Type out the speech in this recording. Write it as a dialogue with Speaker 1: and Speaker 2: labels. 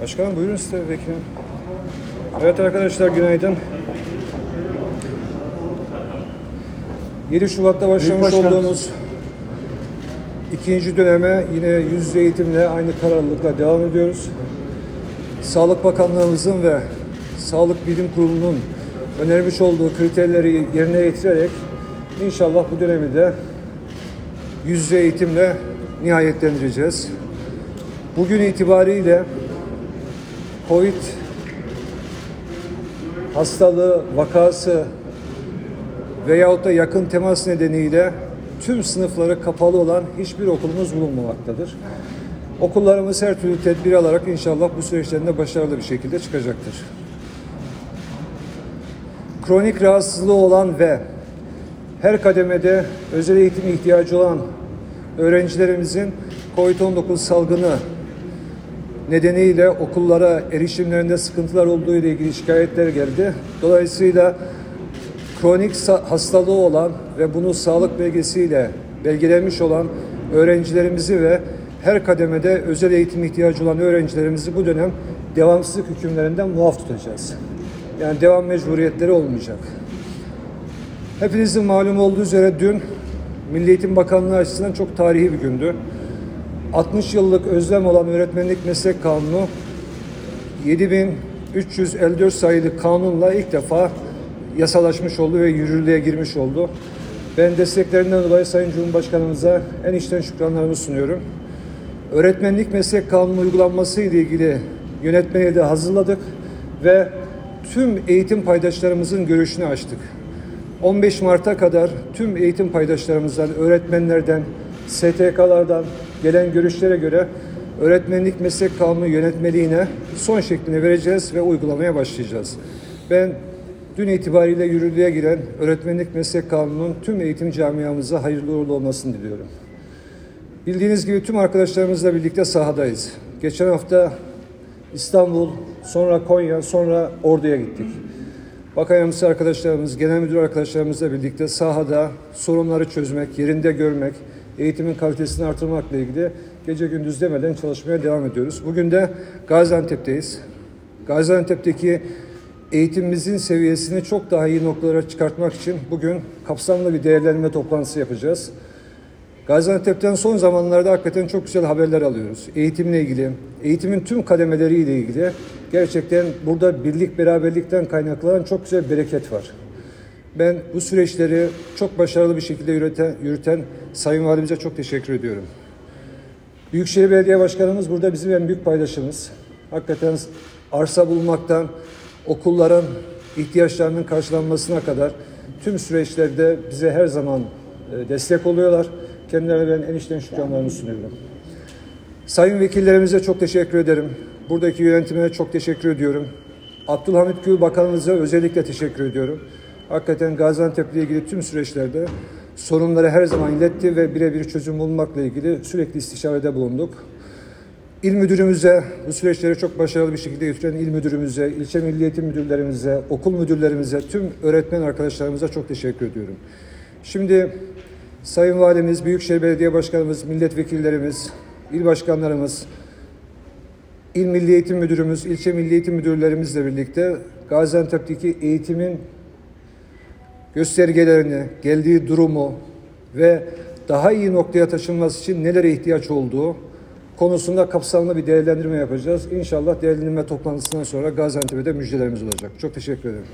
Speaker 1: Başkanım buyurun size vekilim. Evet arkadaşlar günaydın. 7 Şubat'ta başlamış olduğumuz ikinci döneme yine yüz yüze eğitimle aynı kararlılıkla devam ediyoruz. Sağlık Bakanlığımızın ve Sağlık Bilim Kurulu'nun önermiş olduğu kriterleri yerine getirerek inşallah bu dönemi de yüz yüze eğitimle nihayetlendireceğiz. Bugün itibariyle COVID hastalığı, vakası veyahut da yakın temas nedeniyle tüm sınıfları kapalı olan hiçbir okulumuz bulunmamaktadır. Okullarımız her türlü tedbir alarak inşallah bu süreçlerinde başarılı bir şekilde çıkacaktır. Kronik rahatsızlığı olan ve her kademede özel eğitim ihtiyacı olan öğrencilerimizin COVID-19 salgını nedeniyle okullara erişimlerinde sıkıntılar olduğu ile ilgili şikayetler geldi. Dolayısıyla kronik hastalığı olan ve bunu sağlık belgesiyle belgelenmiş olan öğrencilerimizi ve her kademede özel eğitim ihtiyacı olan öğrencilerimizi bu dönem devamsızlık hükümlerinden muaf tutacağız. Yani devam mecburiyetleri olmayacak. Hepinizin malum olduğu üzere dün Milli Eğitim Bakanlığı açısından çok tarihi bir gündü. 60 yıllık özlem olan Öğretmenlik Meslek Kanunu 7354 sayılı kanunla ilk defa yasalaşmış oldu ve yürürlüğe girmiş oldu. Ben desteklerinden dolayı Sayın Cumhurbaşkanımıza en içten şükranlarımı sunuyorum. Öğretmenlik Meslek Kanunu uygulanması ile ilgili yönetmeliği de hazırladık ve tüm eğitim paydaşlarımızın görüşünü açtık. 15 Mart'a kadar tüm eğitim paydaşlarımızdan, öğretmenlerden, STK'lardan gelen görüşlere göre Öğretmenlik Meslek Kanunu yönetmeliğine son şeklini vereceğiz ve uygulamaya başlayacağız. Ben dün itibariyle yürürlüğe giren Öğretmenlik Meslek Kanunu'nun tüm eğitim camiamıza hayırlı uğurlu olmasını diliyorum. Bildiğiniz gibi tüm arkadaşlarımızla birlikte sahadayız. Geçen hafta İstanbul, sonra Konya, sonra Ordu'ya gittik. Bakan yardımcısı arkadaşlarımız, genel müdür arkadaşlarımızla birlikte sahada sorunları çözmek, yerinde görmek, eğitimin kalitesini artırmakla ilgili gece gündüz demeden çalışmaya devam ediyoruz. Bugün de Gaziantep'teyiz. Gaziantep'teki eğitimimizin seviyesini çok daha iyi noktalara çıkartmak için bugün kapsamlı bir değerlendirme toplantısı yapacağız. Gaziantep'ten son zamanlarda hakikaten çok güzel haberler alıyoruz. Eğitimle ilgili, eğitimin tüm kademeleriyle ilgili gerçekten burada birlik beraberlikten kaynaklanan çok güzel bir bereket var. Ben bu süreçleri çok başarılı bir şekilde yürüten Sayın Valimize çok teşekkür ediyorum. Büyükşehir Belediye Başkanımız burada bizim en büyük paydaşımız. Hakikaten arsa bulmaktan okulların ihtiyaçlarının karşılanmasına kadar tüm süreçlerde bize her zaman destek oluyorlar. Kendilerine ben en içten şükranlarımı sunuyorum. Sayın vekillerimize çok teşekkür ederim. Buradaki yönetime çok teşekkür ediyorum. Abdülhamit Gül Bakanımıza özellikle teşekkür ediyorum. Hakikaten Gaziantep'le ilgili tüm süreçlerde sorunları her zaman iletti ve birebir çözüm bulmakla ilgili sürekli istişarede bulunduk. İl müdürümüze, bu süreçleri çok başarılı bir şekilde yürüten il müdürümüze, ilçe milli eğitim müdürlerimize, okul müdürlerimize, tüm öğretmen arkadaşlarımıza çok teşekkür ediyorum. Şimdi Sayın Valimiz, Büyükşehir Belediye Başkanımız, milletvekillerimiz, il başkanlarımız, İl Milli Eğitim Müdürümüz, ilçe milli eğitim müdürlerimizle birlikte Gaziantep'teki eğitimin göstergelerini, geldiği durumu ve daha iyi noktaya taşınması için nelere ihtiyaç olduğu konusunda kapsamlı bir değerlendirme yapacağız. İnşallah değerlendirme toplantısından sonra Gaziantep'te müjdelerimiz olacak. Çok teşekkür ederim.